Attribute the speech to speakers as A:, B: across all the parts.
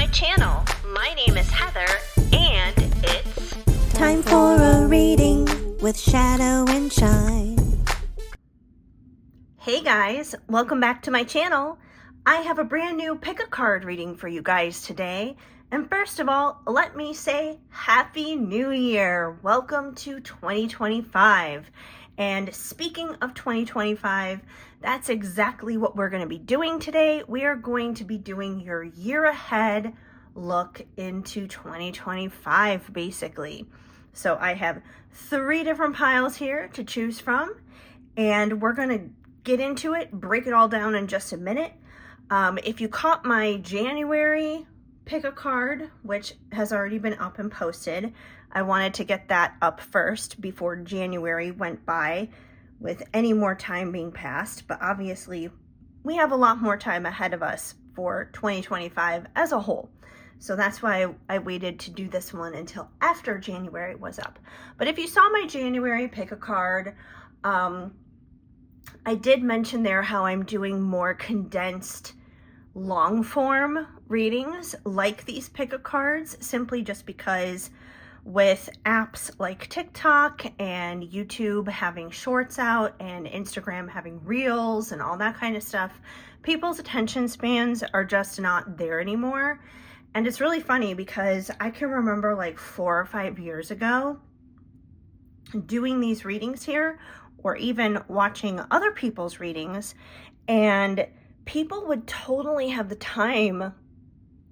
A: my channel. My name is Heather, and it's
B: time for a reading with Shadow and Shine.
A: Hey guys, welcome back to my channel. I have a brand new pick a card reading for you guys today. And first of all, let me say Happy New Year. Welcome to 2025. And speaking of 2025, that's exactly what we're going to be doing today. We are going to be doing your year ahead look into 2025, basically. So I have 3 different piles here to choose from, and we're going to get into it, break it all down in just a minute. If you caught my January pick a card, which has already been up and posted, I wanted to get that up first before January went by with any more time being passed. But obviously we have a lot more time ahead of us for 2025 as a whole. So that's why I waited to do this one until after January was up. But if you saw my January pick a card, I did mention there how I'm doing more condensed long form readings like these pick a cards, simply just because with apps like TikTok and YouTube having shorts out and Instagram having reels and all that kind of stuff, people's attention spans are just not there anymore. And it's really funny because I can remember like 4 or 5 years ago doing these readings here, or even watching other people's readings, and people would totally have the time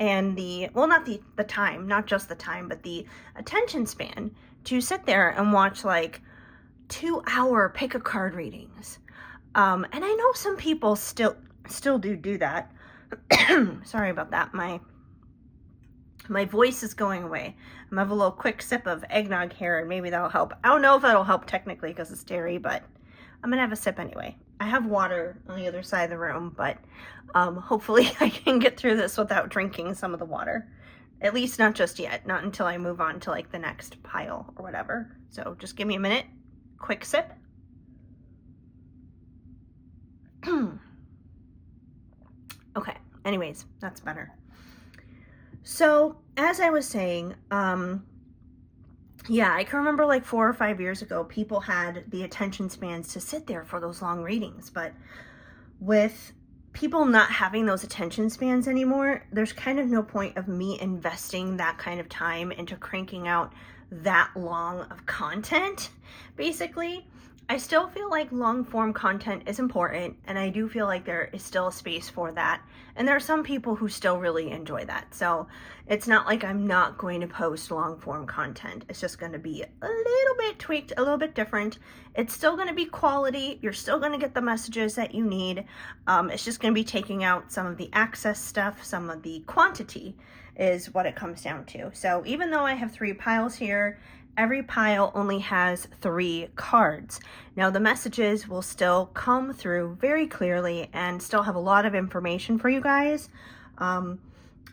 A: and not just the time, but the attention span to sit there and watch like 2-hour pick a card readings. And I know some people still do that. Sorry about that. My voice is going away. I'm gonna have a little quick sip of eggnog here, and maybe that'll help. I don't know if that'll help technically because it's dairy, but I'm gonna have a sip anyway. I have water on the other side of the room, but hopefully I can get through this without drinking some of the water. At least not just yet, not until I move on to like the next pile or whatever. So just give me a minute, quick sip. Okay, anyways, that's better. So as I was saying, yeah, I can remember like 4 or 5 years ago, people had the attention spans to sit there for those long readings. But with people not having those attention spans anymore, there's kind of no point of me investing that kind of time into cranking out that long of content. Basically, I still feel like long form content is important, and I do feel like there is still a space for that. And there are some people who still really enjoy that. So it's not like I'm not going to post long form content. It's just going to be a little bit tweaked, a little bit different. It's still going to be quality. You're still going to get the messages that you need. It's just going to be taking out some of the access stuff, some of the quantity is what it comes down to. So even though I have 3 piles here, every pile only has 3 cards. Now the messages will still come through very clearly and still have a lot of information for you guys.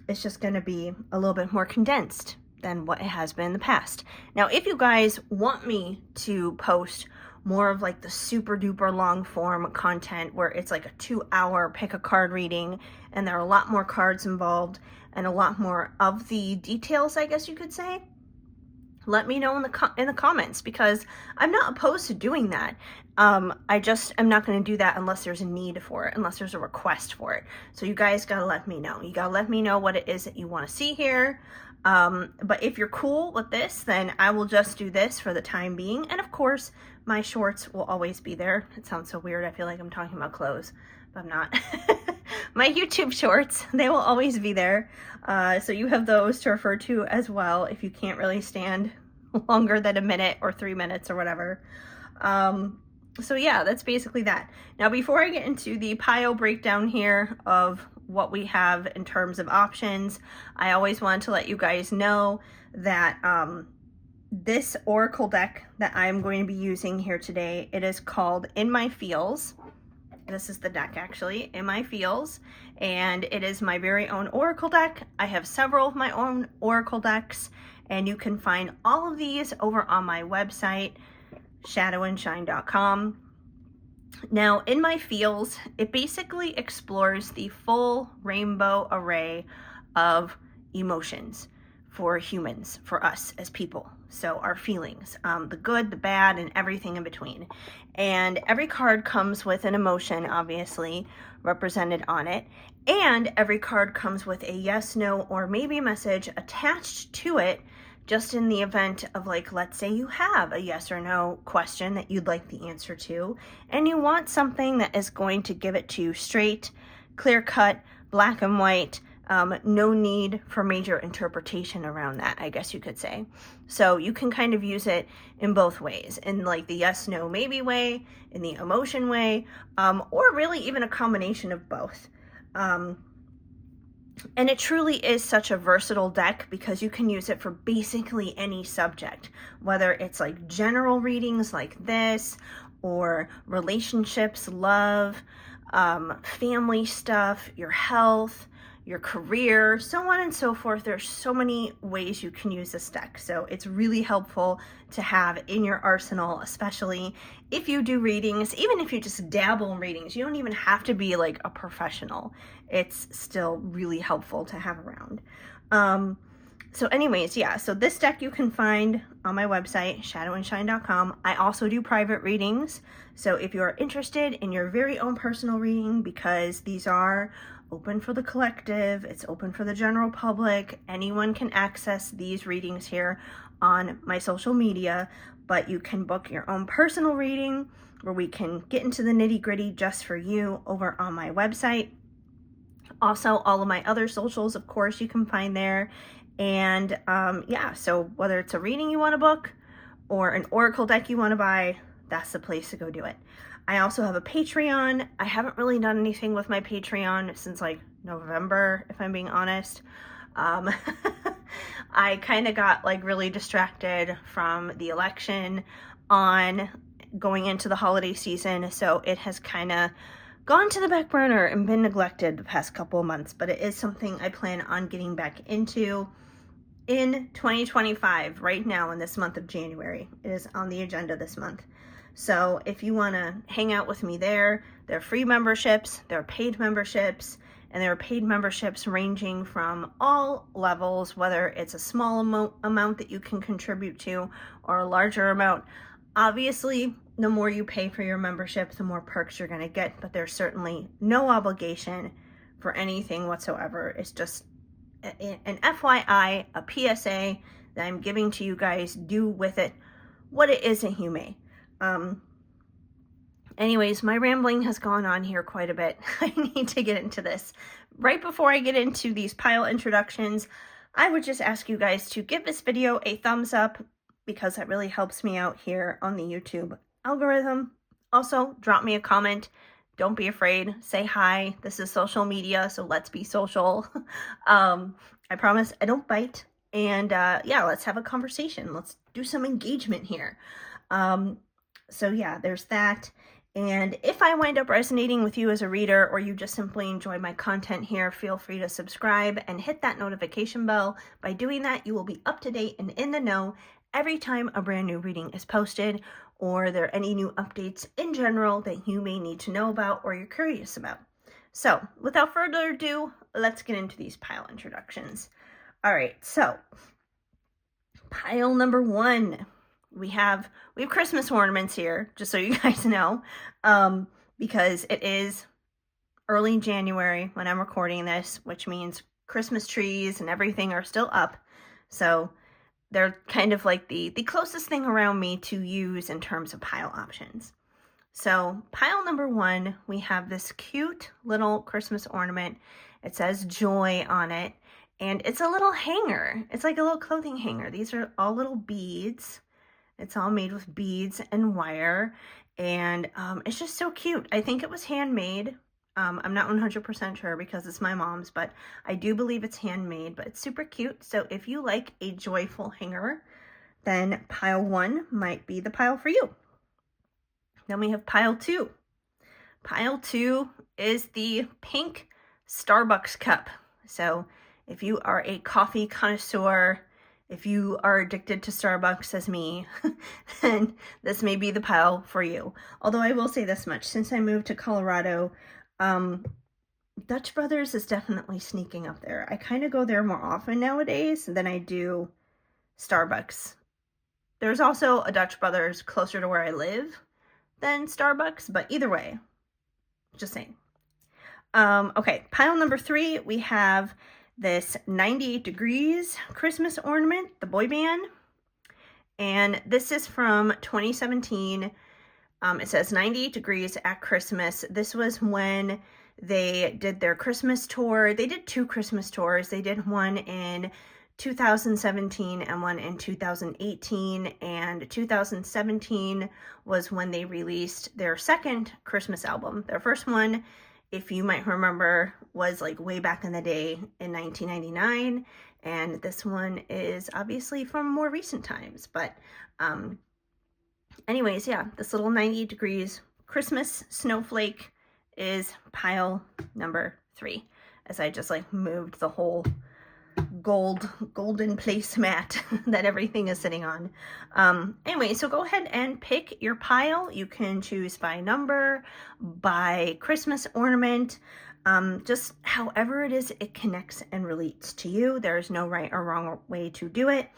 A: It's just going to be a little bit more condensed than what it has been in the past. Now, if you guys want me to post more of like the super duper long form content where it's like a 2-hour pick a card reading and there are a lot more cards involved and a lot more of the details, I guess you could say, let me know in the comments, because I'm not opposed to doing that. I just am not going to do that unless there's a need for it, unless there's a request for it. So you guys got to let me know. You got to let me know what it is that you want to see here. But if you're cool with this, then I will just do this for the time being. And of course, my shorts will always be there. It sounds so weird. I feel like I'm talking about clothes, but I'm not. My YouTube shorts, they will always be there. So you have those to refer to as well if you can't really stand longer than a minute or 3 minutes or whatever. So yeah, that's basically that. Now, before I get into the pile breakdown here of what we have in terms of options, I always want to let you guys know that this oracle deck that I'm going to be using here today, it is called In My Feels. This is the deck, actually, In My Feels, and it is my very own oracle deck. I have several of my own oracle decks, and you can find all of these over on my website, shadowandshine.com. Now, In My Feels, it basically explores the full rainbow array of emotions for humans, for us as people. So our feelings, the good, the bad, and everything in between. And every card comes with an emotion, obviously, represented on it. And every card comes with a yes, no, or maybe a message attached to it, just in the event of, like, let's say you have a yes or no question that you'd like the answer to, and you want something that is going to give it to you straight, clear cut, black and white, no need for major interpretation around that, I guess you could say. So you can kind of use it in both ways, in like the yes, no, maybe way, in the emotion way, or really even a combination of both. And it truly is such a versatile deck because you can use it for basically any subject, whether it's like general readings like this, or relationships, love, family stuff, your health, your career, so on and so forth. There's so many ways you can use this deck. So it's really helpful to have in your arsenal, especially if you do readings, even if you just dabble in readings. You don't even have to be like a professional. It's still really helpful to have around. So anyways, yeah, so this deck you can find on my website, shadowandshine.com. I also do private readings. So if you're interested in your very own personal reading, because these are open for the collective, it's open for the general public, anyone can access these readings here on my social media, but you can book your own personal reading where we can get into the nitty-gritty just for you over on my website. Also, all of my other socials, of course, you can find there. And yeah, so whether it's a reading you want to book or an oracle deck you want to buy, that's the place to go do it. I also have a Patreon. I haven't really done anything with my Patreon since like November, if I'm being honest. I kind of got like really distracted from the election on going into the holiday season, so it has kind of gone to the back burner and been neglected the past couple of months, but it is something I plan on getting back into in 2025, right now in this month of January. It is on the agenda this month. So if you want to hang out with me there, there are free memberships, there are paid memberships, and there are paid memberships ranging from all levels, whether it's a small amount that you can contribute to or a larger amount. Obviously, the more you pay for your membership, the more perks you're going to get, but there's certainly no obligation for anything whatsoever. It's just an FYI, a PSA that I'm giving to you guys. Do with it what it is that you may. Anyways, my rambling has gone on here quite a bit. I need to get into this. Right before I get into these pile introductions, I would just ask you guys to give this video a thumbs up because that really helps me out here on the YouTube algorithm. Also, drop me a comment. Don't be afraid. Say hi. This is social media, so let's be social. I promise I don't bite. And yeah, let's have a conversation. Let's do some engagement here. So yeah, there's that. And if I wind up resonating with you as a reader, or you just simply enjoy my content here, feel free to subscribe and hit that notification bell. By doing that, you will be up to date and in the know every time a brand new reading is posted, or there are any new updates in general that you may need to know about or you're curious about. So without further ado, let's get into these pile introductions. All right, so pile number one. We have Christmas ornaments here, just so you guys know, because it is early January when I'm recording this, which means Christmas trees and everything are still up. So they're kind of like the closest thing around me to use in terms of pile options. So pile number one, we have this cute little Christmas ornament. It says joy on it, and it's a little hanger. It's like a little clothing hanger. These are all little beads. It's all made with beads and wire, and it's just so cute. I think it was handmade. I'm not 100% sure because it's my mom's, but I do believe it's handmade, but it's super cute. So if you like a joyful hanger, then pile one might be the pile for you. Then we have pile two. Pile two is the pink Starbucks cup. So if you are a coffee connoisseur, if you are addicted to Starbucks as me, then this may be the pile for you. Although I will say this much, since I moved to Colorado, Dutch Brothers is definitely sneaking up there. I kind of go there more often nowadays than I do Starbucks. There's also a Dutch Brothers closer to where I live than Starbucks, but either way, just saying. Okay, pile number 3, we have this 98 Degrees Christmas ornament, the boy band. And this is from 2017. It says 98 Degrees at Christmas. This was when they did their Christmas tour. They did 2 Christmas tours. They did one in 2017 and one in 2018. And 2017 was when they released their second Christmas album. Their first one, if you might remember, was like way back in the day in 1999. And this one is obviously from more recent times. But anyways, yeah, this little 98 Degrees Christmas snowflake is pile number 3, as I just like moved the whole golden placemat that everything is sitting on. Anyway, so go ahead and pick your pile. You can choose by number, by Christmas ornament, just however it is it connects and relates to you. There's no right or wrong way to do it.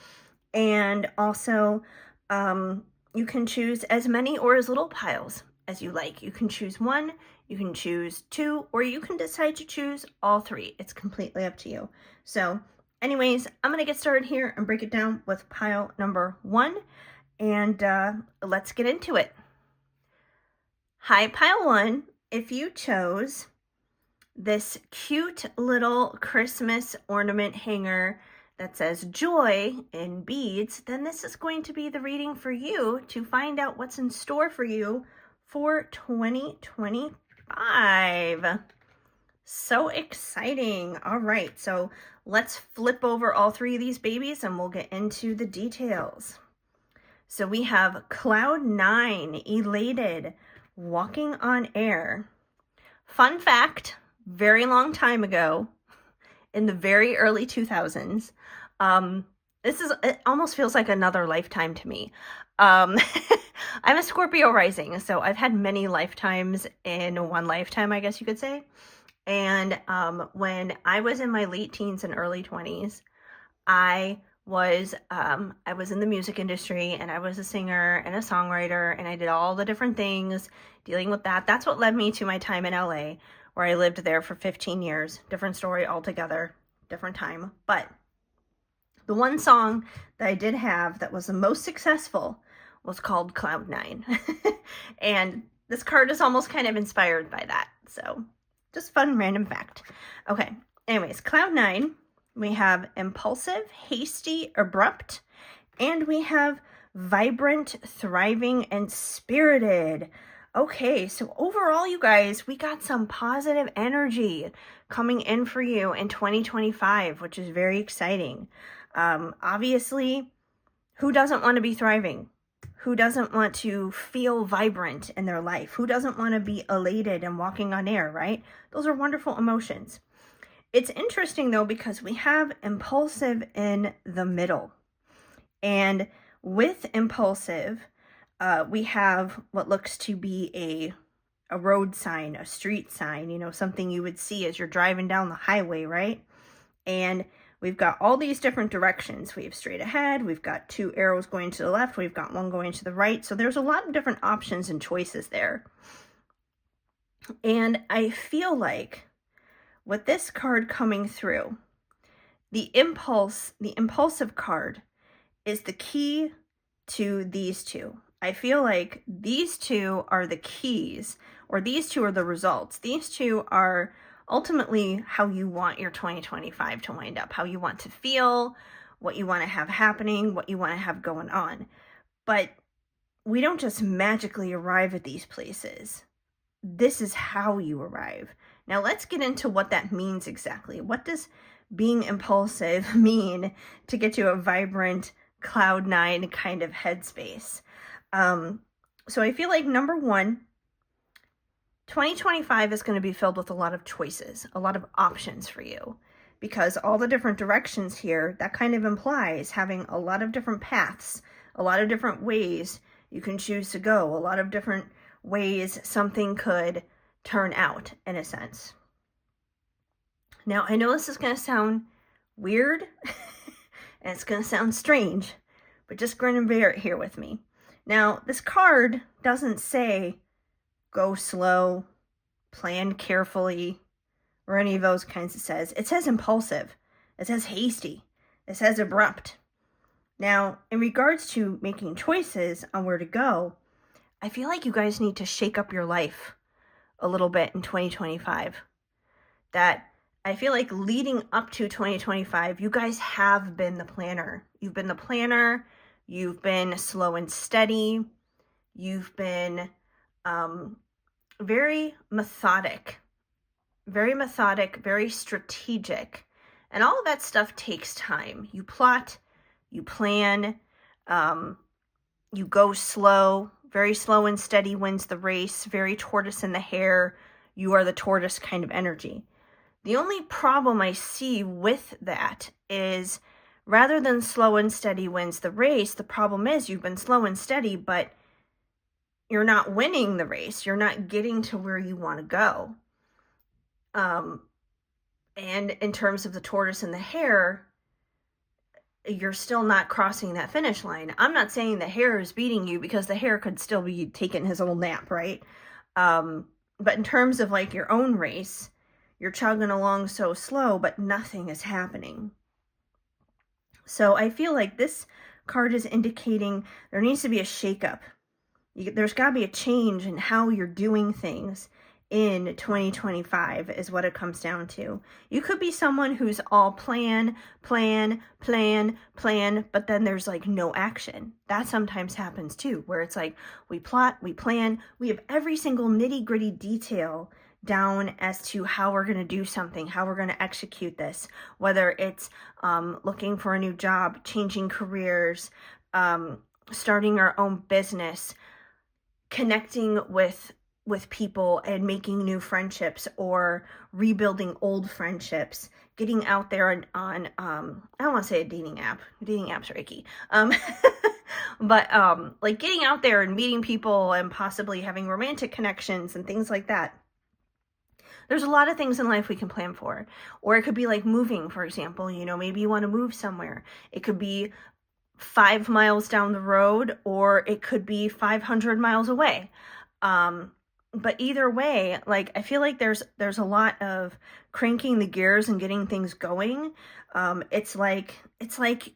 A: And also, you can choose as many or as little piles as you like. You can choose 1, you can choose 2, or you can decide to choose all 3. It's completely up to you. So anyways, I'm going to get started here and break it down with pile number 1, and let's get into it. Hi, pile 1. If you chose this cute little Christmas ornament hanger that says joy in beads, then this is going to be the reading for you to find out what's in store for you for 2025. So exciting. All right, so let's flip over all 3 of these babies and we'll get into the details. So we have Cloud 9, elated, walking on air. Fun fact, very long time ago, in the very early 2000s, it almost feels like another lifetime to me. I'm a Scorpio rising, so I've had many lifetimes in one lifetime, I guess you could say. And when I was in my late teens and early 20s, I was in the music industry, and I was a singer and a songwriter, and I did all the different things dealing with that. That's what led me to my time in LA, where I lived there for 15 years. Different story altogether, different time. But the one song that I did have that was the most successful was called Cloud 9. And this card is almost kind of inspired by that. So just fun random fact. Okay, anyways, Cloud 9, we have impulsive, hasty, abrupt, and we have vibrant, thriving, and spirited. Okay, so overall, you guys, we got some positive energy coming in for you in 2025, which is very exciting. Obviously, who doesn't want to be thriving? Who doesn't want to feel vibrant in their life? Who doesn't want to be elated and walking on air, right? Those are wonderful emotions. It's interesting, though, because we have impulsive in the middle. And with impulsive, we have what looks to be a road sign, a street sign, you know, something you would see as you're driving down the highway, right? And we've got all these different directions. We have straight ahead, we've got 2 arrows going to the left, we've got 1 going to the right. So there's a lot of different options and choices there. And I feel like with this card coming through, the impulsive card is the key to these 2. I feel like these 2 are the keys, or these 2 are the results. These 2 are ultimately how you want your 2025 to wind up, how you want to feel, what you want to have happening, what you want to have going on. But we don't just magically arrive at these places. This is how you arrive. Now let's get into what that means exactly. What does being impulsive mean to get to a vibrant Cloud 9 kind of headspace? So I feel like number 1, 2025 is going to be filled with a lot of choices, a lot of options for you, because all the different directions here, that kind of implies having a lot of different paths, a lot of different ways you can choose to go, a lot of different ways something could turn out, in a sense. Now, I know this is going to sound weird and it's going to sound strange, but just grin and bear it here with me. Now, this card doesn't say go slow, plan carefully, or any of those kinds. It says impulsive, it says hasty, it says abrupt. Now, in regards to making choices on where to go, I feel like you guys need to shake up your life a little bit in 2025. That I feel like leading up to 2025, you guys have been the planner. You've been the planner. You've been slow and steady. You've been very methodic, very strategic. And all of that stuff takes time. You plot, you plan, you go slow. Very slow and steady wins the race. Very tortoise in the hare. You are the tortoise kind of energy. The only problem I see with that is rather than slow and steady wins the race, the problem is you've been slow and steady, but you're not winning the race. You're not getting to where you want to go. And in terms of the tortoise and the hare, you're still not crossing that finish line. I'm not saying the hare is beating you, because the hare could still be taking his little nap, right? But in terms of like your own race, you're chugging along so slow, but nothing is happening. So I feel like this card is indicating there needs to be a shakeup. There's got to be a change in how you're doing things in 2025 is what it comes down to. You could be someone who's all plan, but then there's like no action. That sometimes happens too, where it's like we plot, we plan, we have every single nitty-gritty detail down as to how we're going to do something, how we're going to execute this, whether it's looking for a new job, changing careers, starting our own business, connecting with people and making new friendships, or rebuilding old friendships, getting out there on I don't want to say a dating app. Dating apps are icky. But like getting out there and meeting people and possibly having romantic connections and things like that. There's a lot of things in life we can plan for. Or it could be like moving, for example. Maybe you want to move somewhere. It could be 5 miles down the road, or it could be 500 miles away. But either way, like I feel like there's a lot of cranking the gears and getting things going. It's like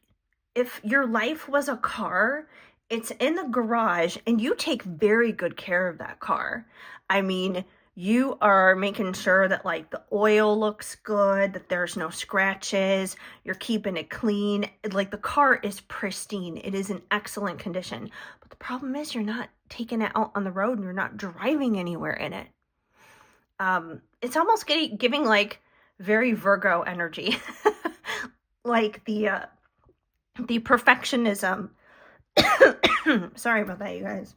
A: if your life was a car, it's in the garage and you take very good care of that car. I mean, you are making sure that like the oil looks good, that there's no scratches, you're keeping it clean. Like the car is pristine. It is in excellent condition. But the problem is you're not taking it out on the road and you're not driving anywhere in it. It's almost giving like very Virgo energy. Like the perfectionism. Sorry about that, you guys.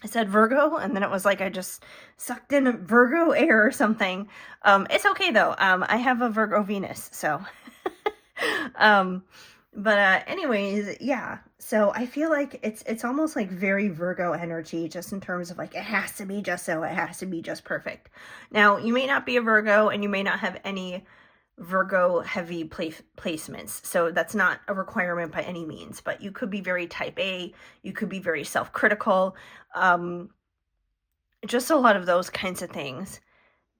A: I said Virgo, and then it was like I just sucked in a Virgo air or something. It's okay, though. I have a Virgo Venus, so. But anyways, yeah. So I feel like it's almost like very Virgo energy, just in terms of like, it has to be just so, it has to be just perfect. Now, you may not be a Virgo, and you may not have any Virgo heavy placements, so that's not a requirement by any means, but you could be very type A, you could be very self-critical, just a lot of those kinds of things,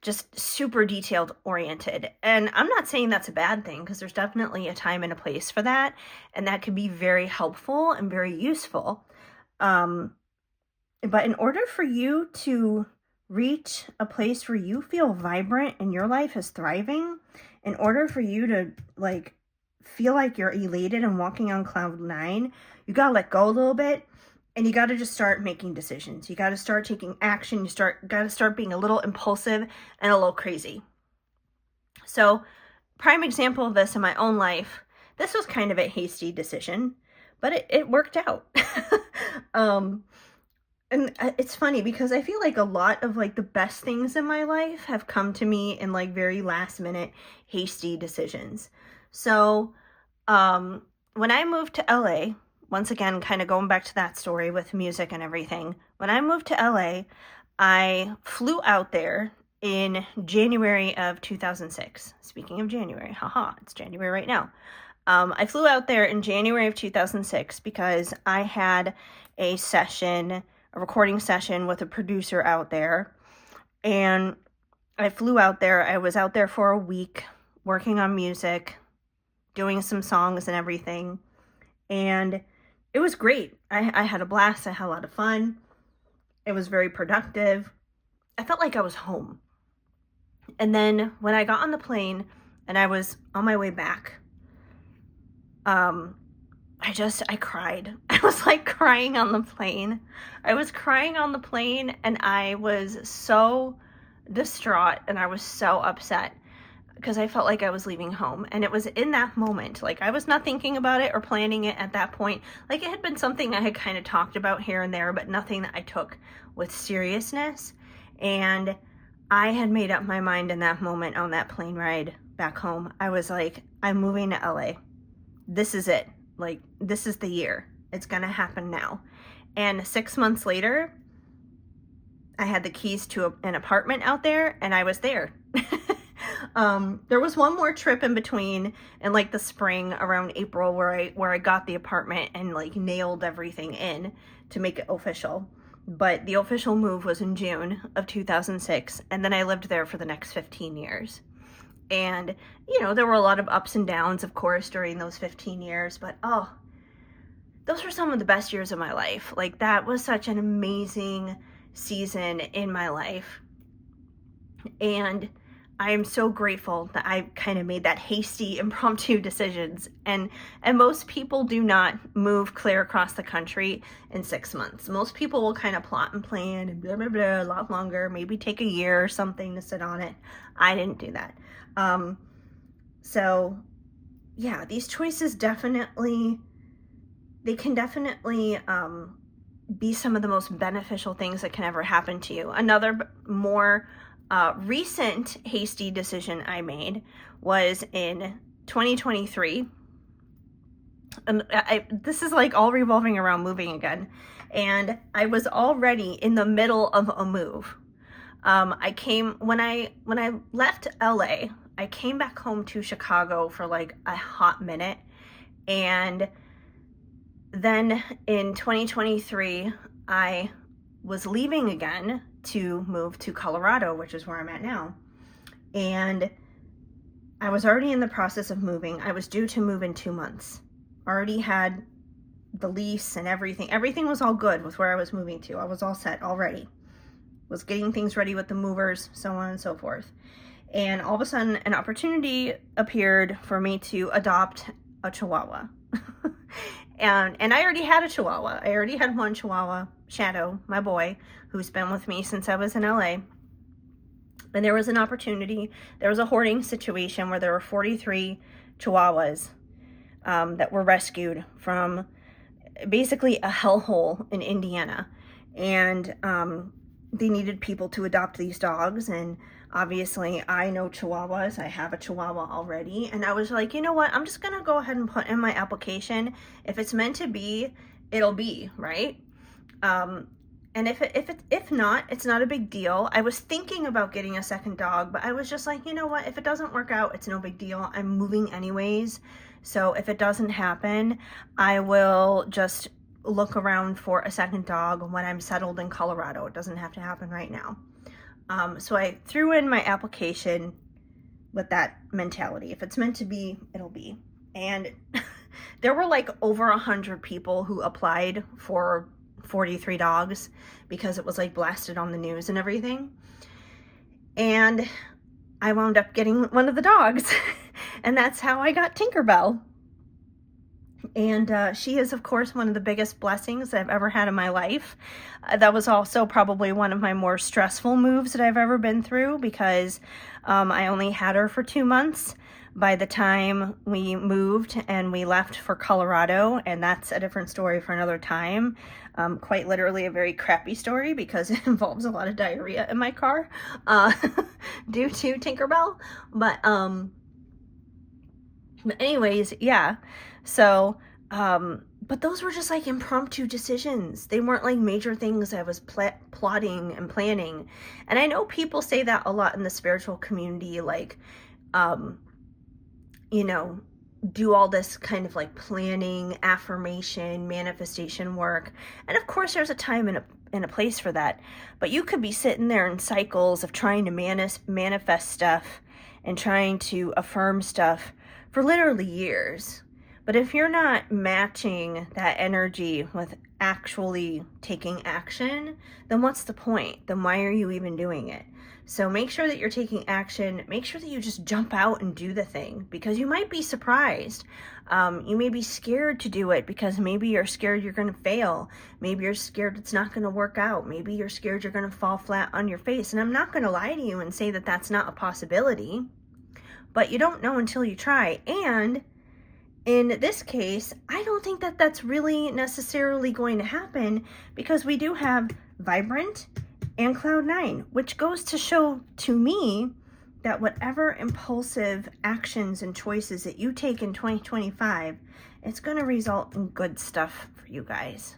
A: just super detailed oriented. And I'm not saying that's a bad thing, because there's definitely a time and a place for that, and that can be very helpful and very useful. But in order for you to reach a place where you feel vibrant and your life is thriving, in order for you to like feel like you're elated and walking on cloud 9, you gotta let go a little bit, and you gotta just start making decisions. You gotta start taking action. Gotta start being a little impulsive and a little crazy. So, prime example of this in my own life, this was kind of a hasty decision, but it worked out. And it's funny because I feel like a lot of like the best things in my life have come to me in like very last minute hasty decisions. So when I moved to LA, once again, kind of going back to that story with music and everything, when I moved to LA, I flew out there in January of 2006. Speaking of January, haha, it's January right now. I flew out there in January of 2006 because I had a recording session with a producer out there, and I flew out there. I was out there for a week working on music, doing some songs and everything, and it was great. I had a blast. I had a lot of fun. It was very productive. I felt like I was home. And then when I got on the plane and I was on my way back, I cried. I was like crying on the plane. I was crying on the plane, and I was so distraught and I was so upset because I felt like I was leaving home. And it was in that moment, like I was not thinking about it or planning it at that point. Like it had been something I had kind of talked about here and there, but nothing that I took with seriousness. And I had made up my mind in that moment on that plane ride back home. I was like, I'm moving to LA. This is it. Like, this is the year. It's going to happen now. And 6 months later, I had the keys to an apartment out there, and I was there. There was one more trip in between in like the spring around April where I got the apartment and like nailed everything in to make it official. But the official move was in June of 2006, and then I lived there for the next 15 years. And, you know, there were a lot of ups and downs, of course, during those 15 years, but oh, those were some of the best years of my life. Like, that was such an amazing season in my life. And I am so grateful that I kind of made that hasty, impromptu decisions. And most people do not move clear across the country in 6 months. Most people will kind of plot and plan and blah, blah, blah, a lot longer, maybe take a year or something to sit on it. I didn't do that. So yeah, these choices definitely, they can definitely, be some of the most beneficial things that can ever happen to you. Another more recent hasty decision I made was in 2023. And this is like all revolving around moving again. And I was already in the middle of a move. When I left LA, I came back home to Chicago for like a hot minute. And then in 2023, I was leaving again to move to Colorado, which is where I'm at now. And I was already in the process of moving. I was due to move in 2 months. Already had the lease and everything. Everything was all good with where I was moving to. I was all set already. Was getting things ready with the movers, so on and so forth. And all of a sudden, an opportunity appeared for me to adopt a Chihuahua. And I already had a Chihuahua. I already had one Chihuahua, Shadow, my boy, who's been with me since I was in LA. And there was an opportunity. There was a hoarding situation where there were 43 Chihuahuas that were rescued from basically a hellhole in Indiana. And they needed people to adopt these dogs, and obviously I know Chihuahuas. I have a Chihuahua already, and I was like, you know what, I'm just gonna go ahead and put in my application. If it's meant to be, it'll be, right? And if not, it's not a big deal. I was thinking about getting a second dog, but I was just like, you know what, if it doesn't work out, it's no big deal. I'm moving anyways, so if it doesn't happen, I will just look around for a second dog when I'm settled in Colorado. It doesn't have to happen right now. So I threw in my application with that mentality. If it's meant to be, it'll be. And there were like over 100 people who applied for 43 dogs because it was like blasted on the news and everything. And I wound up getting one of the dogs. And that's how I got Tinkerbell. And she is, of course, one of the biggest blessings I've ever had in my life. That was also probably one of my more stressful moves that I've ever been through because I only had her for 2 months by the time we moved and we left for Colorado. And that's a different story for another time. Quite literally a very crappy story because it involves a lot of diarrhea in my car due to Tinkerbell. But anyways, yeah. So But those were just like impromptu decisions. They weren't like major things I was plotting and planning. And I know people say that a lot in the spiritual community, like, you know, do all this kind of like planning, affirmation, manifestation work. And of course, there's a time and a place for that. But you could be sitting there in cycles of trying to manifest stuff and trying to affirm stuff for literally years. But if you're not matching that energy with actually taking action, then what's the point? Then why are you even doing it? So make sure that you're taking action. Make sure that you just jump out and do the thing, because you might be surprised. You may be scared to do it because maybe you're scared you're going to fail. Maybe you're scared it's not going to work out. Maybe you're scared you're going to fall flat on your face. And I'm not going to lie to you and say that that's not a possibility, but you don't know until you try. And in this case, I don't think that that's really necessarily going to happen, because we do have Vibrant and Cloud 9, which goes to show to me that whatever impulsive actions and choices that you take in 2025, it's going to result in good stuff for you guys.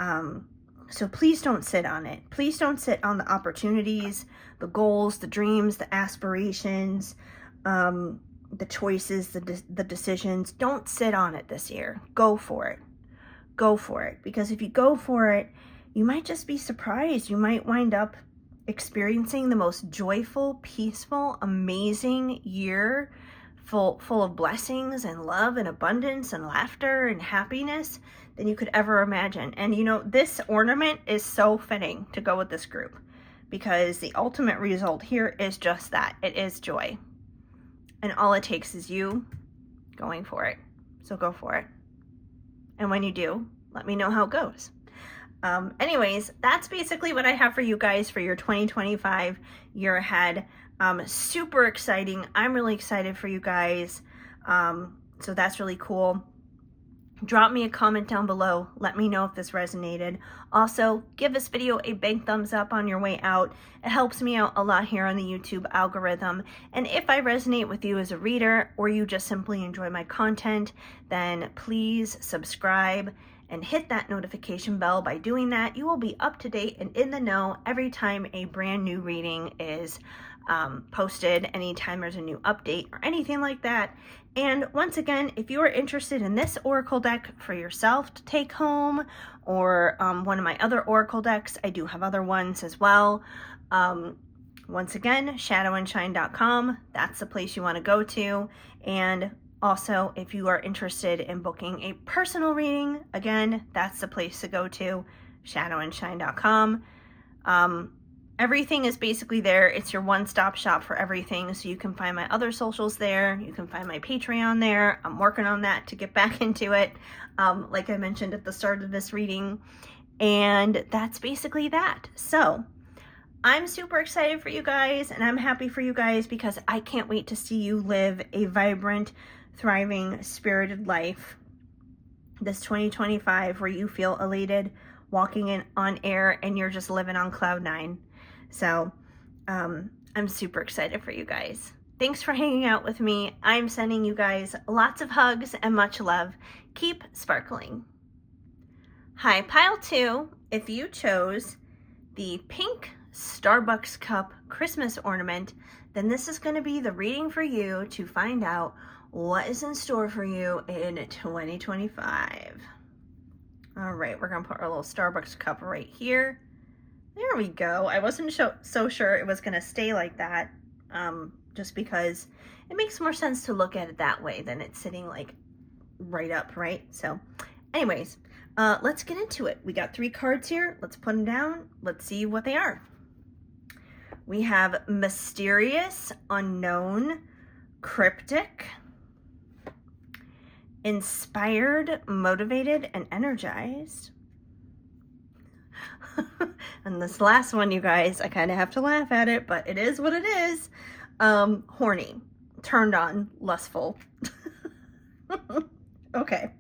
A: So please don't sit on it. Please don't sit on the opportunities, the goals, the dreams, the aspirations, the choices, the decisions. Don't sit on it this year. Go for it. Go for it. Because if you go for it, you might just be surprised. You might wind up experiencing the most joyful, peaceful, amazing year full of blessings and love and abundance and laughter and happiness than you could ever imagine. And you know, this ornament is so fitting to go with this group, because the ultimate result here is just that. It is joy. And all it takes is you going for it. So go for it. And when you do, let me know how it goes. Anyways, that's basically what I have for you guys for your 2025 year ahead. Super exciting. I'm really excited for you guys. So that's really cool. Drop me a comment down below. Let me know if this resonated. Also, give this video a big thumbs up on your way out. It helps me out a lot here on the YouTube algorithm. And if I resonate with you as a reader, or you just simply enjoy my content, then please subscribe and hit that notification bell. By doing that, you will be up to date and in the know every time a brand new reading is posted, anytime there's a new update or anything like that. And once again, if you are interested in this oracle deck for yourself to take home, or one of my other oracle decks, I do have other ones as well. Once again, shadowandshine.com, that's the place you want to go to. And also, if you are interested in booking a personal reading, again, that's the place to go to, shadowandshine.com. Everything is basically there. It's your one-stop shop for everything. So you can find my other socials there. You can find my Patreon there. I'm working on that to get back into it, like I mentioned at the start of this reading. And that's basically that. So I'm super excited for you guys, and I'm happy for you guys, because I can't wait to see you live a vibrant, thriving, spirited life this 2025, where you feel elated, walking on air, and you're just living on cloud 9. So I'm super excited for you guys. Thanks for hanging out with me. I'm sending you guys lots of hugs and much love. Keep sparkling. Hi, pile 2. If you chose the pink Starbucks cup Christmas ornament, then this is going to be the reading for you to find out what is in store for you in 2025. All right, we're going to put our little Starbucks cup right here. There we go. I wasn't so sure it was going to stay like that, just because it makes more sense to look at it that way than it's sitting like right up, right? So anyways, let's get into it. We got 3 cards here. Let's put them down. Let's see what they are. We have mysterious, unknown, cryptic, inspired, motivated, and energized. And this last one, you guys, I kind of have to laugh at it, but it is what it is. Horny, turned on, lustful. Okay.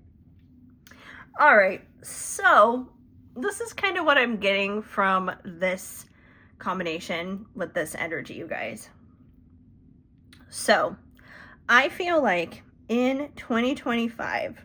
A: All right. So this is kind of what I'm getting from this combination with this energy, you guys. So I feel like in 2025,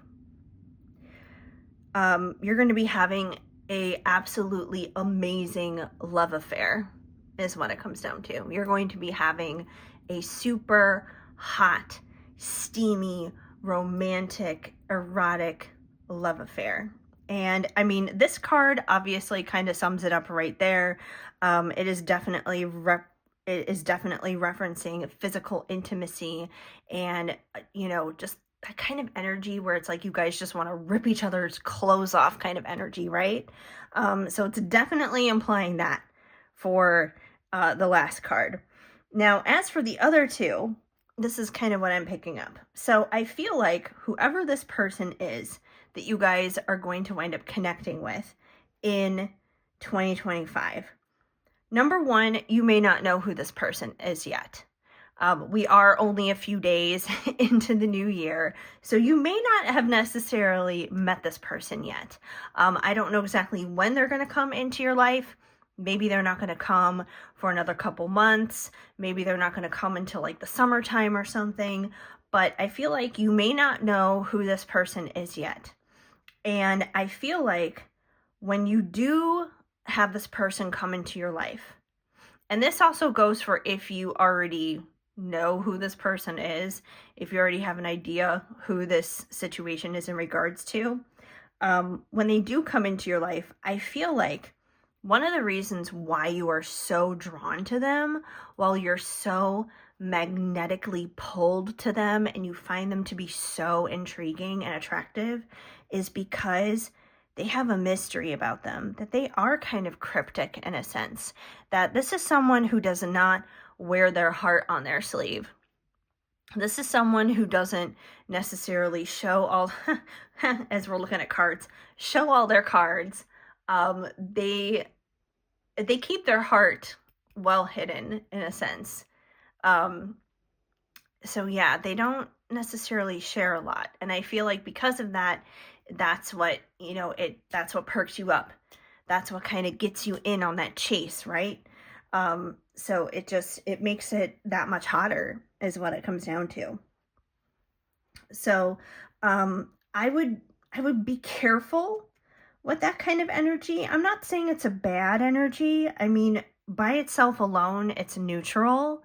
A: you're going to be having a absolutely amazing love affair is what it comes down to. You're going to be having a super hot, steamy, romantic, erotic love affair. And I mean, this card obviously kind of sums it up right there. It is definitely referencing physical intimacy and, just that kind of energy where it's like you guys just want to rip each other's clothes off kind of energy, right? So it's definitely implying that for the last card. Now, as for the other two, this is kind of what I'm picking up. So I feel like whoever this person is that you guys are going to wind up connecting with in 2025, number one, you may not know who this person is yet. We are only a few days into the new year, so you may not have necessarily met this person yet. I don't know exactly when they're going to come into your life. Maybe they're not going to come for another couple months. Maybe they're not going to come until like the summertime or something. But I feel like you may not know who this person is yet. And I feel like when you do have this person come into your life, and this also goes for if you already know who this person is, if you already have an idea who this situation is in regards to, when they do come into your life, I feel like one of the reasons why you are so drawn to them, while you're so magnetically pulled to them and you find them to be so intriguing and attractive, is because they have a mystery about them, that they are kind of cryptic in a sense, that this is someone who does not wear their heart on their sleeve. This is someone who doesn't necessarily show all, as we're looking at cards, show all their cards. They keep their heart well hidden in a sense. So yeah, they don't necessarily share a lot. And I feel like because of that, that's what, that's what perks you up. That's what kind of gets you in on that chase, right? So it makes it that much hotter is what it comes down to. So, I would be careful with that kind of energy. I'm not saying it's a bad energy. I mean, by itself alone, it's neutral.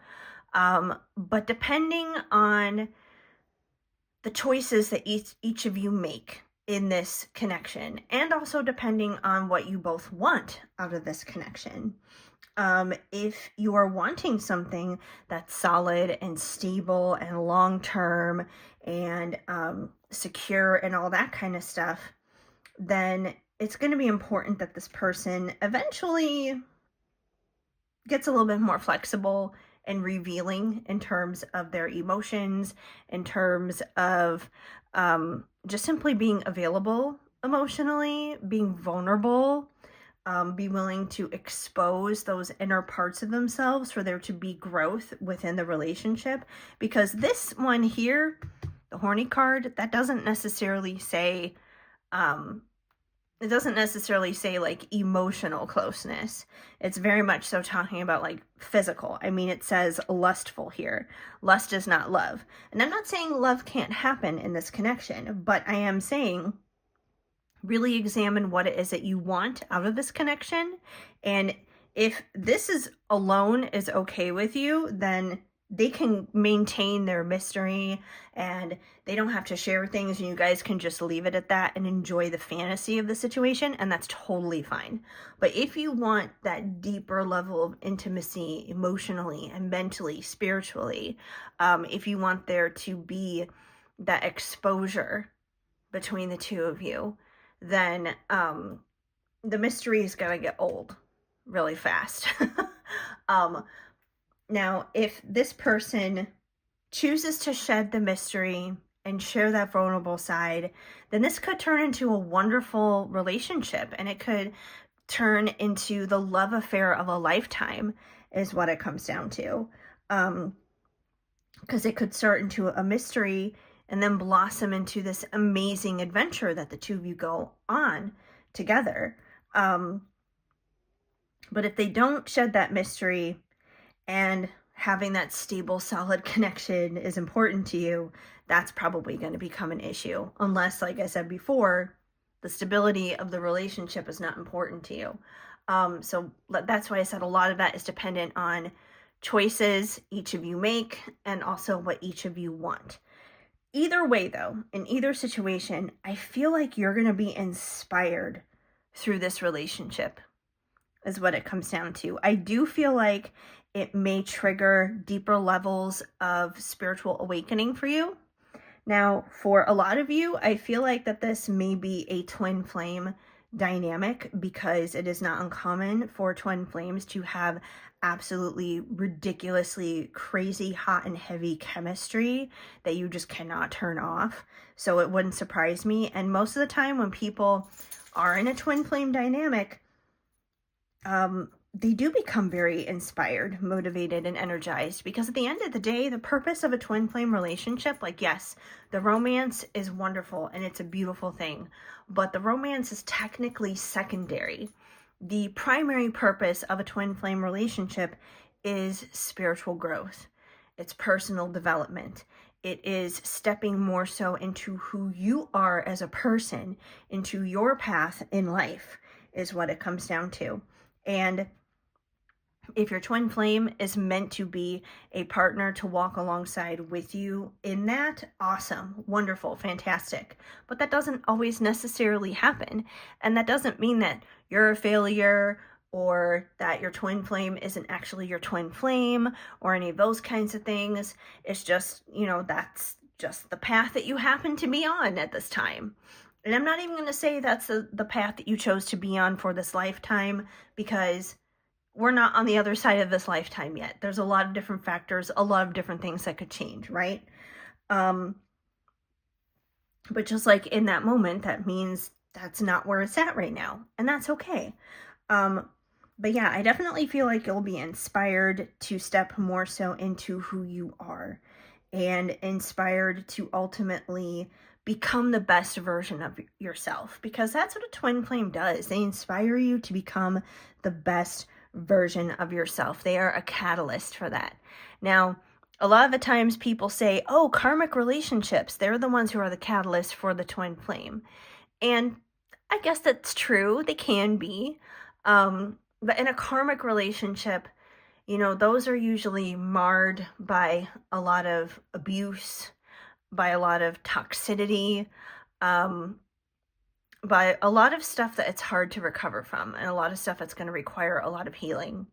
A: But depending on the choices that each of you make in this connection, and also depending on what you both want out of this connection. If you are wanting something that's solid and stable and long-term and secure and all that kind of stuff, then it's going to be important that this person eventually gets a little bit more flexible and revealing in terms of their emotions, in terms of just simply being available emotionally, being vulnerable, be willing to expose those inner parts of themselves for there to be growth within the relationship. Because this one here, the horny card, that doesn't necessarily say, like emotional closeness. It's very much so talking about like physical. I mean, it says lustful here. Lust is not love. And I'm not saying love can't happen in this connection, but I am saying really examine what it is that you want out of this connection. And if this is alone is okay with you, then they can maintain their mystery and they don't have to share things, and you guys can just leave it at that and enjoy the fantasy of the situation, and that's totally fine. But if you want that deeper level of intimacy emotionally and mentally, spiritually, if you want there to be that exposure between the two of you, then the mystery is going to get old really fast. Now, if this person chooses to shed the mystery and share that vulnerable side, then this could turn into a wonderful relationship, and it could turn into the love affair of a lifetime is what it comes down to. Because it could start into a mystery and then blossom into this amazing adventure that the two of you go on together. But if they don't shed that mystery and having that stable, solid connection is important to you, that's probably going to become an issue. Unless, like I said before, The stability of the relationship is not important to you. So that's why I said a lot of that is dependent on choices each of you make and also what each of you want. Either way, though, in either situation, I feel like you're going to be inspired through this relationship, is what it comes down to. I do feel like it may trigger deeper levels of spiritual awakening for you. Now, for a lot of you, I feel like that this may be a twin flame dynamic because it is not uncommon for twin flames to have absolutely ridiculously crazy hot and heavy chemistry that you just cannot turn off. So it wouldn't surprise me. And most of the time when people are in a twin flame dynamic, they do become very inspired, motivated, and energized, because at the end of the day, the purpose of a twin flame relationship, like, yes, the romance is wonderful and it's a beautiful thing, but the romance is technically secondary. The primary purpose of a twin flame relationship is spiritual growth. It's personal development. It is stepping more so into who you are as a person, into your path in life, is what it comes down to. And if your twin flame is meant to be a partner to walk alongside with you in that, awesome, wonderful, fantastic. But that doesn't always necessarily happen. And that doesn't mean that you're a failure or that your twin flame isn't actually your twin flame or any of those kinds of things. It's just, that's just the path that you happen to be on at this time. And I'm not even going to say that's the path that you chose to be on for this lifetime, because we're not on the other side of this lifetime yet. There's a lot of different factors, a lot of different things that could change, right? But just like in that moment, that means that's not where it's at right now. And that's okay. But yeah, I definitely feel like you'll be inspired to step more so into who you are and inspired to ultimately become the best version of yourself, because that's what a twin flame does. They inspire you to become the best version of yourself. They are a catalyst for that. Now, a lot of the times people say, oh, karmic relationships, they're the ones who are the catalyst for the twin flame. And I guess that's true. They can be. But in a karmic relationship, those are usually marred by a lot of abuse, by a lot of toxicity, by a lot of stuff that it's hard to recover from, and a lot of stuff that's going to require a lot of healing.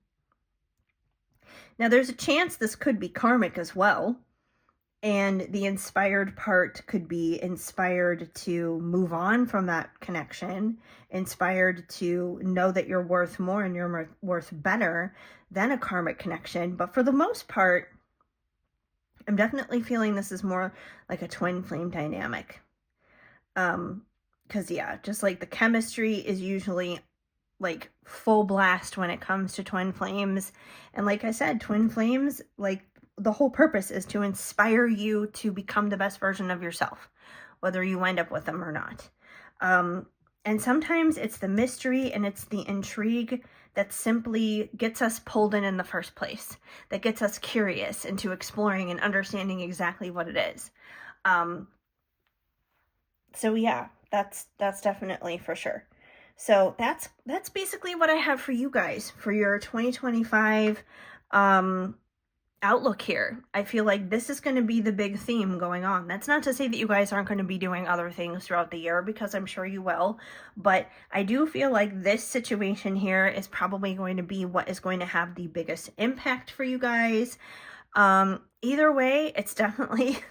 A: Now, there's a chance this could be karmic as well, and the inspired part could be inspired to move on from that connection, inspired to know that you're worth more and you're worth better than a karmic connection. But for the most part, I'm definitely feeling this is more like a twin flame dynamic. Because yeah, just like the chemistry is usually like full blast when it comes to twin flames. And like I said, twin flames, like the whole purpose is to inspire you to become the best version of yourself, whether you wind up with them or not. And sometimes it's the mystery and it's the intrigue that simply gets us pulled in the first place, that gets us curious into exploring and understanding exactly what it is. So yeah, that's definitely for sure. So that's basically what I have for you guys for your 2025 outlook here. I feel like this is going to be the big theme going on. That's not to say that you guys aren't going to be doing other things throughout the year, because I'm sure you will, but I do feel like this situation here is probably going to be what is going to have the biggest impact for you guys. Either way, it's definitely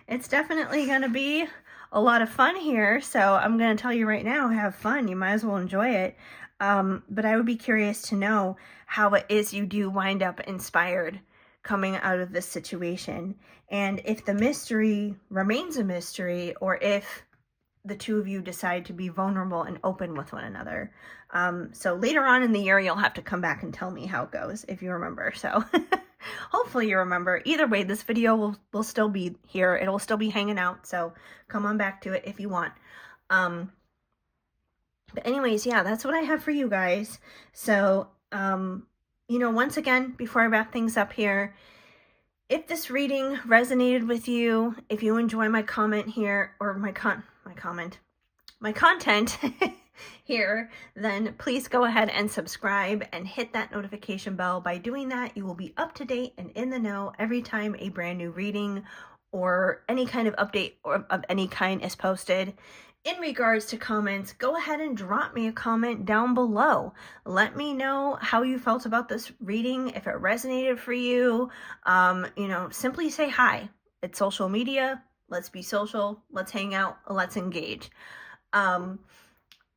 A: going to be a lot of fun here. So I'm going to tell you right now, have fun. You might as well enjoy it. But I would be curious to know how it is you do wind up inspired coming out of this situation, and if the mystery remains a mystery, or if the two of you decide to be vulnerable and open with one another. So later on in the year, you'll have to come back and tell me how it goes, if you remember. So hopefully you remember. Either way, this video will still be here. It'll still be hanging out, so come on back to it if you want. But anyways, yeah, that's what I have for you guys. So once again, before I wrap things up here, if this reading resonated with you, if you enjoy my comment here, or my comment, my content here, then please go ahead and subscribe and hit that notification bell. By doing that, you will be up to date and in the know every time a brand new reading or any kind of update or of any kind is posted. In regards to comments, go ahead and drop me a comment down below. Let me know how you felt about this reading, if it resonated for you. Simply say hi. It's social media. Let's be social. Let's hang out. Let's engage.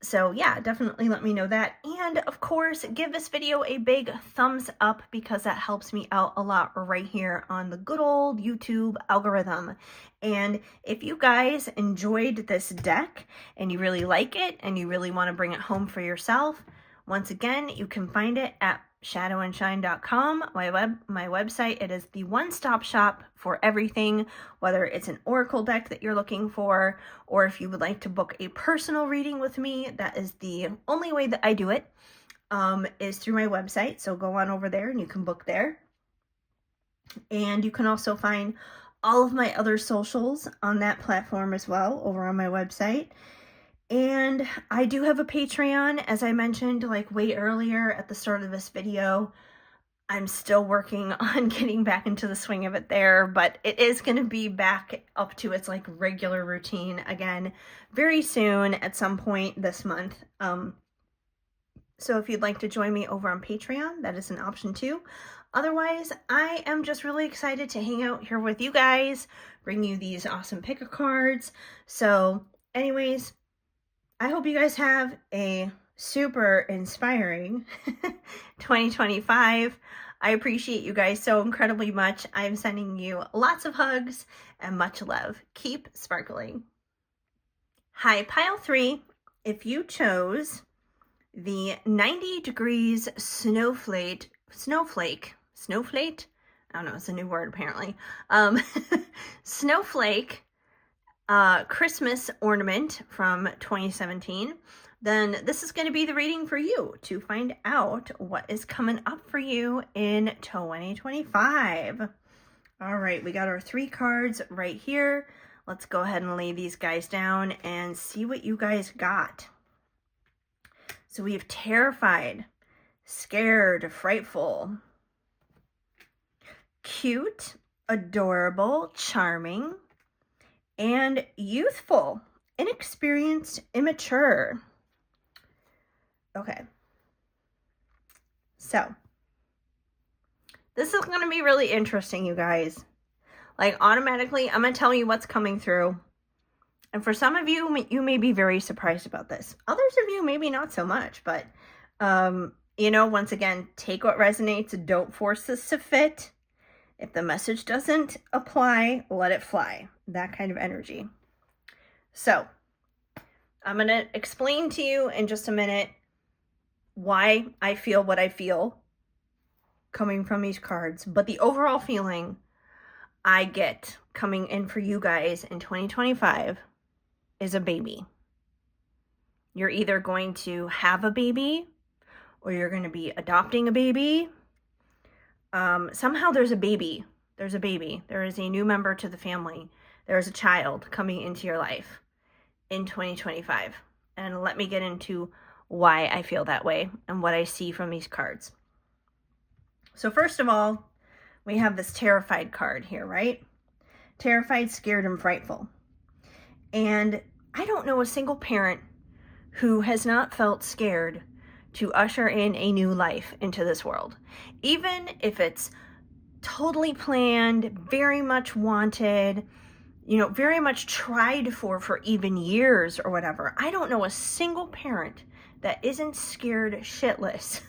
A: So yeah, definitely let me know that. And of course, give this video a big thumbs up because that helps me out a lot right here on the good old YouTube algorithm. And if you guys enjoyed this deck and you really like it and you really want to bring it home for yourself, once again, you can find it at shadowandshine.com, my website. It is the one-stop shop for everything, whether it's an oracle deck that you're looking for, or if you would like to book a personal reading with me. That is the only way that I do it, is through my website. So go on over there and you can book there. And you can also find all of my other socials on that platform as well over on my website. And I do have a Patreon, as I mentioned like way earlier at the start of this video. I'm still working on getting back into the swing of it there, but it is going to be back up to its like regular routine again very soon at some point this month. So if you'd like to join me over on Patreon, that is an option too. Otherwise, I am just really excited to hang out here with you guys, bring you these awesome pick a cards. So anyways, I hope you guys have a super inspiring 2025. I appreciate you guys so incredibly much. I'm sending you lots of hugs and much love. Keep sparkling. Hi, pile 3. If you chose the 90 degrees snowflake, I don't know, it's a new word apparently. Snowflake Christmas ornament from 2017, then this is going to be the reading for you to find out what is coming up for you in 2025. All right, we got our 3 cards right here. Let's go ahead and lay these guys down and see what you guys got. So we have terrified, scared, frightful, cute, adorable, charming, and youthful, inexperienced, immature. Okay. So, this is going to be really interesting, you guys. Like, automatically, I'm going to tell you what's coming through. And for some of you, you may be very surprised about this. Others of you, maybe not so much. But, once again, take what resonates. Don't force this to fit. If the message doesn't apply, let it fly. That kind of energy. So, I'm going to explain to you in just a minute why I feel what I feel coming from these cards. But the overall feeling I get coming in for you guys in 2025 is a baby. You're either going to have a baby or you're going to be adopting a baby. Somehow there's a baby. There's a baby. There is a new member to the family. There is a child coming into your life in 2025. And let me get into why I feel that way and what I see from these cards. So first of all, we have this terrified card here, right? Terrified, scared, and frightful. And I don't know a single parent who has not felt scared to usher in a new life into this world. Even if it's totally planned, very much wanted, very much tried for even years or whatever. I don't know a single parent that isn't scared shitless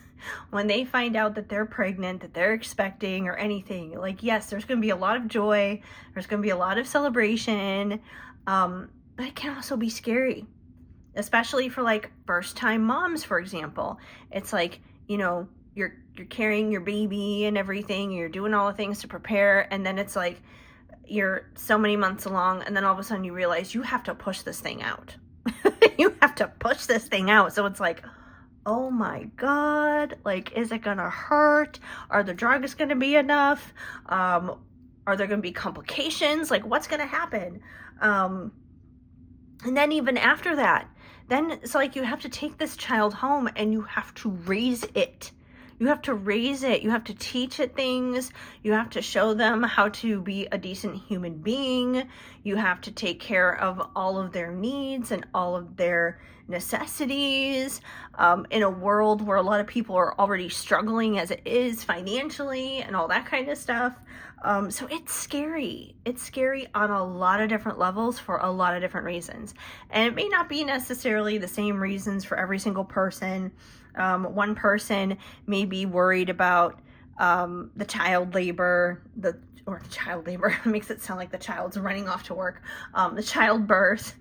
A: when they find out that they're pregnant, that they're expecting or anything. Like, yes, there's going to be a lot of joy. There's going to be a lot of celebration. But it can also be scary, especially for like first time moms, for example. It's like, you're carrying your baby and everything. You're doing all the things to prepare. And then it's like, you're so many months along. And then all of a sudden you realize you have to push this thing out. You have to push this thing out. So it's like, oh my God, like, is it gonna hurt? Are the drugs gonna be enough? Are there gonna be complications? Like, what's gonna happen? And then even after that, then it's like you have to take this child home and you have to raise it. You have to raise it. You have to teach it things. You have to show them how to be a decent human being. You have to take care of all of their needs and all of their necessities, in a world where a lot of people are already struggling as it is financially and all that kind of stuff. So it's scary. It's scary on a lot of different levels for a lot of different reasons. And it may not be necessarily the same reasons for every single person. One person may be worried about the child labor, makes it sound like the child's running off to work, the childbirth.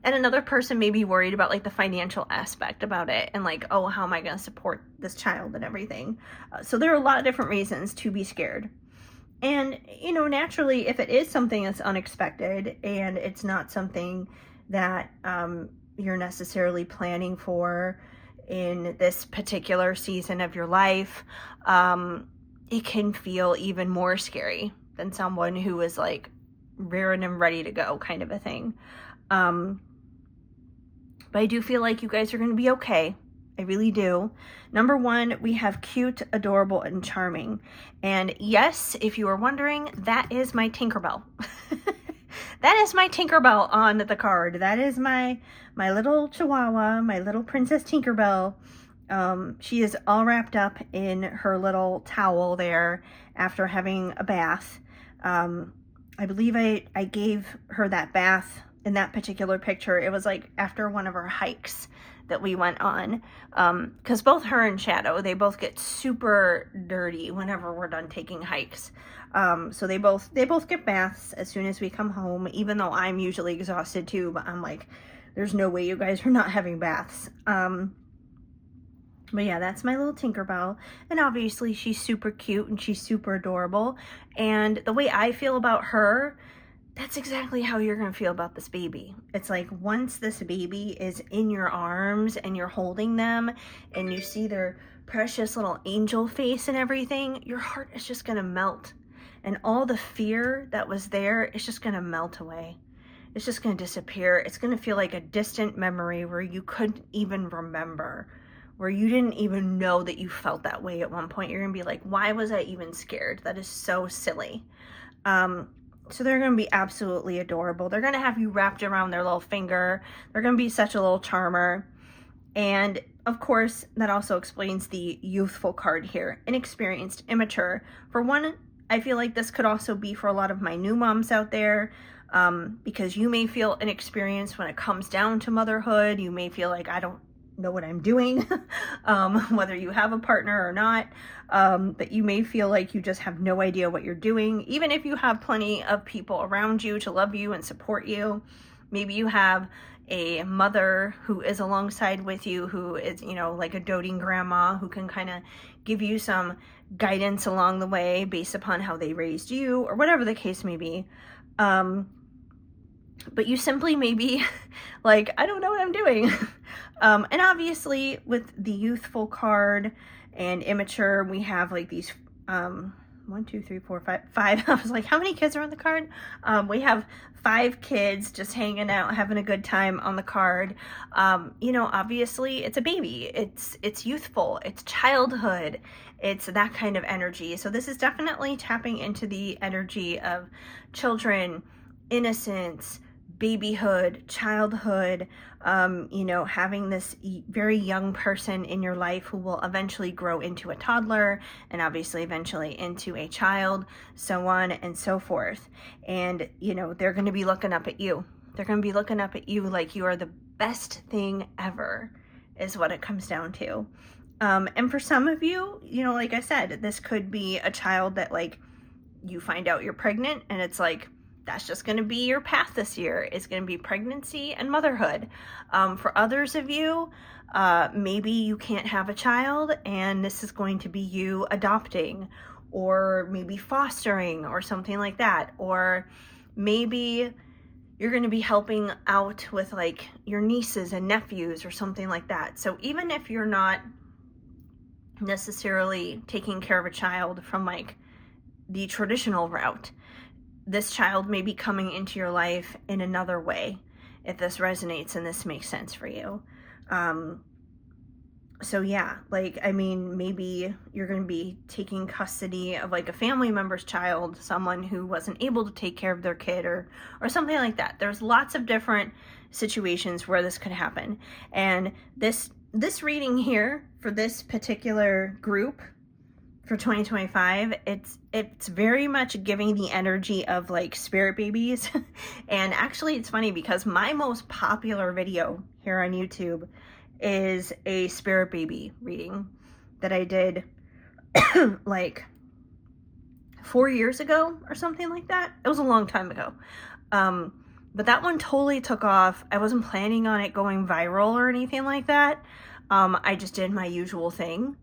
A: And another person may be worried about like the financial aspect about it and like, oh, how am I going to support this child and everything? So there are a lot of different reasons to be scared. And, naturally, if it is something that's unexpected and it's not something that you're necessarily planning for in this particular season of your life, it can feel even more scary than someone who is like rearing and ready to go kind of a thing. But I do feel like you guys are going to be okay. I really do. Number one, we have cute, adorable, and charming. And yes, if you are wondering, that is my Tinkerbell. That is my Tinkerbell on the card. That is my little Chihuahua, my little Princess Tinkerbell. She is all wrapped up in her little towel there after having a bath. I believe I gave her that bath in that particular picture. It was like after one of our hikes that we went on, because both her and Shadow, they both get super dirty whenever we're done taking hikes. So they both get baths as soon as we come home, even though I'm usually exhausted too, but I'm like, there's no way you guys are not having baths. But yeah, that's my little Tinkerbell. And obviously she's super cute and she's super adorable. And the way I feel about her, that's exactly how you're going to feel about this baby. It's like once this baby is in your arms and you're holding them and you see their precious little angel face and everything, your heart is just going to melt. And all the fear that was there is just going to melt away. It's just going to disappear. It's going to feel like a distant memory where you couldn't even remember, where you didn't even know that you felt that way at one point. You're going to be like, why was I even scared? That is so silly. So they're going to be absolutely adorable. They're going to have you wrapped around their little finger. They're going to be such a little charmer. And of course, that also explains the youthful card here. Inexperienced, immature. For one, I feel like this could also be for a lot of my new moms out there, because you may feel inexperienced when it comes down to motherhood. You may feel like I don't know what I'm doing, whether you have a partner or not, but you may feel like you just have no idea what you're doing, even if you have plenty of people around you to love you and support you. Maybe you have a mother who is alongside with you, who is, like a doting grandma who can kind of give you some guidance along the way based upon how they raised you or whatever the case may be. But you simply may be like, I don't know what I'm doing. And obviously with the youthful card and immature, we have like these, 1, 2, 3, 4, 5. I was like, how many kids are on the card? We have 5 kids just hanging out, having a good time on the card. Obviously it's a baby. It's youthful. It's childhood. It's that kind of energy. So this is definitely tapping into the energy of children, innocence, babyhood, childhood, having this very young person in your life who will eventually grow into a toddler and obviously eventually into a child, so on and so forth. And, they're going to be looking up at you. They're going to be looking up at you like you are the best thing ever, is what it comes down to. And for some of you, like I said, this could be a child that like you find out you're pregnant and it's like, that's just going to be your path this year. It's going to be pregnancy and motherhood. For others of you, maybe you can't have a child and this is going to be you adopting or maybe fostering or something like that. Or maybe you're going to be helping out with like your nieces and nephews or something like that. So even if you're not necessarily taking care of a child from like the traditional route, this child may be coming into your life in another way. if this resonates and this makes sense for you. So yeah, like, I mean, maybe you're going to be taking custody of like a family member's child, someone who wasn't able to take care of their kid, or something like that. There's lots of different situations where this could happen. And this reading here for this particular group for 2025, it's very much giving the energy of like spirit babies. And actually it's funny because my most popular video here on YouTube is a spirit baby reading that I did like 4 years ago or something like that. It was a long time ago. But that one totally took off. I wasn't planning on it going viral or anything like that. I just did my usual thing,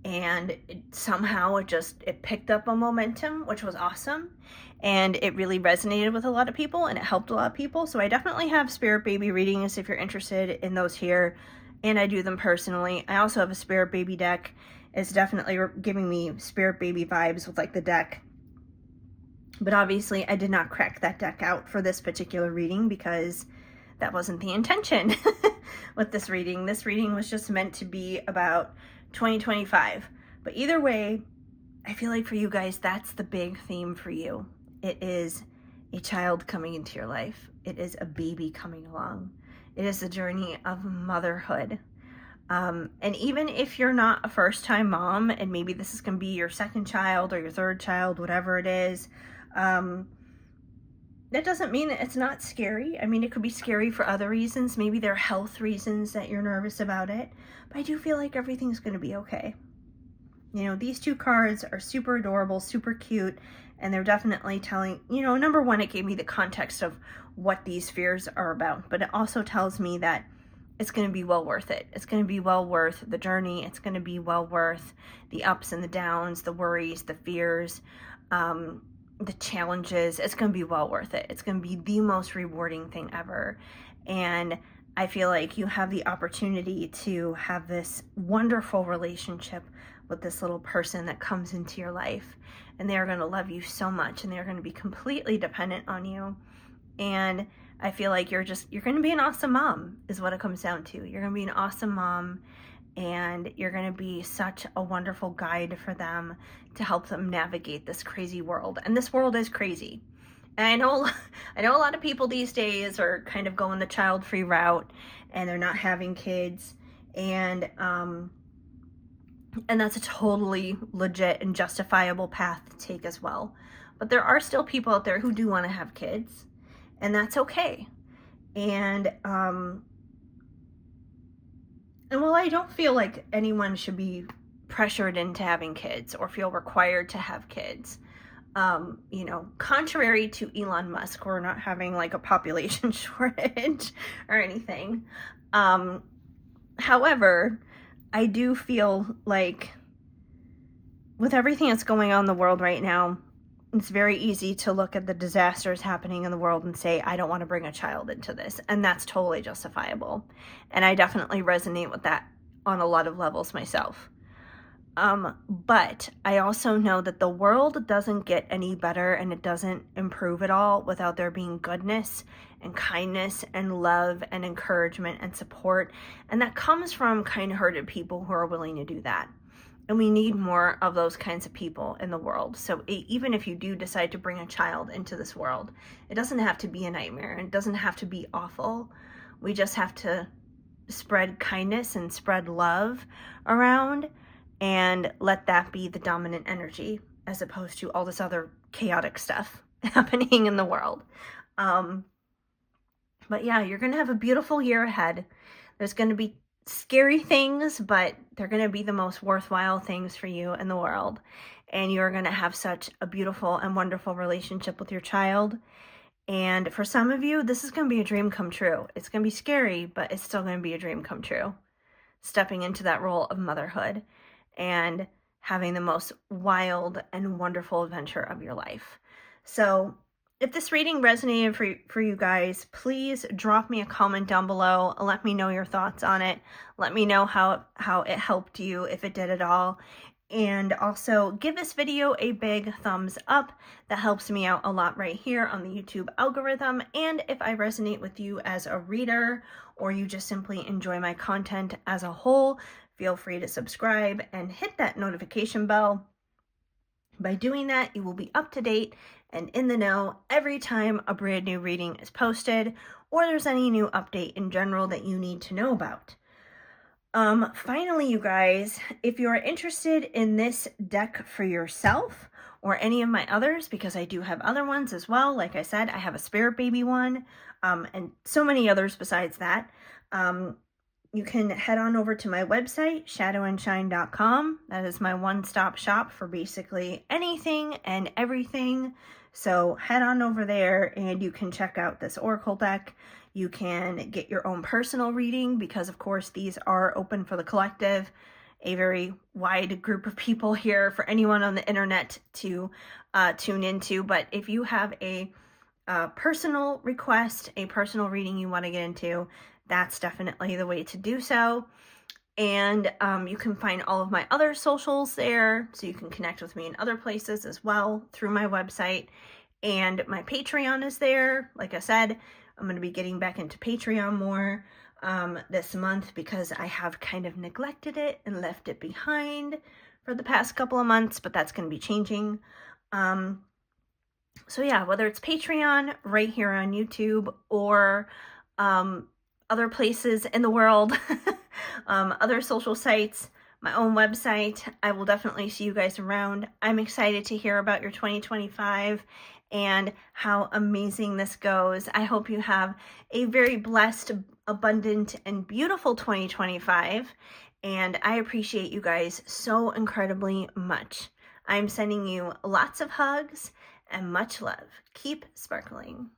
A: and somehow it picked up a momentum, which was awesome. And it really resonated with a lot of people, and it helped a lot of people. So I definitely have spirit baby readings if you're interested in those here. And I do them personally. I also have a spirit baby deck. It's definitely giving me spirit baby vibes with like the deck. But obviously I did not crack that deck out for this particular reading because that wasn't the intention with this reading. This reading was just meant to be about 2025. But either way, I feel like for you guys, that's the big theme for you. It is a child coming into your life. It is a baby coming along. It is the journey of motherhood. And even if you're not a first-time mom, and maybe this is going to be your second child or your third child, whatever it is, that doesn't mean that it's not scary. I mean, it could be scary for other reasons. Maybe there are health reasons that you're nervous about it. But I do feel like everything's going to be okay. You know, these two cards are super adorable, super cute, and they're definitely telling, you know, number one, it gave me the context of what these fears are about, but it also tells me that it's going to be well worth it. It's going to be well worth the journey. It's going to be well worth the ups and the downs, the worries, the fears, the challenges. It's going to be well worth it. It's going to be the most rewarding thing ever. And I feel like you have the opportunity to have this wonderful relationship with this little person that comes into your life, and they're going to love you so much, and they're going to be completely dependent on you. And I feel like you're going to be an awesome mom is what it comes down to. You're going to be an awesome mom, and you're going to be such a wonderful guide for them to help them navigate this crazy world. And this world is crazy. And I know a lot of people these days are kind of going the child-free route, and they're not having kids, and that's a totally legit and justifiable path to take as well. But there are still people out there who do want to have kids, and that's okay. And while I don't feel like anyone should be pressured into having kids or feel required to have kids, you know, contrary to Elon Musk, we're not having like a population shortage or anything. However, I do feel like with everything that's going on in the world right now, it's very easy to look at the disasters happening in the world and say, I don't want to bring a child into this. And that's totally justifiable. And I definitely resonate with that on a lot of levels myself. But I also know that the world doesn't get any better, and it doesn't improve at all without there being goodness and kindness and love and encouragement and support. And that comes from kind-hearted people who are willing to do that. And we need more of those kinds of people in the world. So even if you do decide to bring a child into this world, it doesn't have to be a nightmare. It doesn't have to be awful. We just have to spread kindness and spread love around, and let that be the dominant energy as opposed to all this other chaotic stuff happening in the world. But yeah, you're going to have a beautiful year ahead. There's going to be scary things, but they're going to be the most worthwhile things for you in the world. And you're going to have such a beautiful and wonderful relationship with your child. And for some of you, this is going to be a dream come true. It's going to be scary, but it's still going to be a dream come true. Stepping into that role of motherhood and having the most wild and wonderful adventure of your life. So if this reading resonated for you guys, please drop me a comment down below. Let me know your thoughts on it. Let me know how it helped you, if it did at all. And also give this video a big thumbs up. That helps me out a lot right here on the YouTube algorithm. And if I resonate with you as a reader, or you just simply enjoy my content as a whole, feel free to subscribe and hit that notification bell. By doing that, you will be up to date and in the know every time a brand new reading is posted, or there's any new update in general that you need to know about. Finally, you guys, if you're interested in this deck for yourself or any of my others, because I do have other ones as well. Like I said, I have a Spirit Baby one, and so many others besides that. You can head on over to my website, shadowandshine.com. That is my one-stop shop for basically anything and everything. So head on over there and you can check out this Oracle deck. You can get your own personal reading because, of course, these are open for the collective, a very wide group of people here for anyone on the internet to tune into. But if you have a personal request, a personal reading you want to get into, that's definitely the way to do so. And you can find all of my other socials there, so you can connect with me in other places as well through my website. And my Patreon is there. Like I said, I'm going to be getting back into Patreon more this month because I have kind of neglected it and left it behind for the past couple of months, but that's going to be changing. So yeah, whether it's Patreon right here on YouTube or other places in the world, other social sites, my own website, I will definitely see you guys around. I'm excited to hear about your 2025 and how amazing this goes. I hope you have a very blessed, abundant, and beautiful 2025. And I appreciate you guys so incredibly much. I'm sending you lots of hugs and much love. Keep sparkling.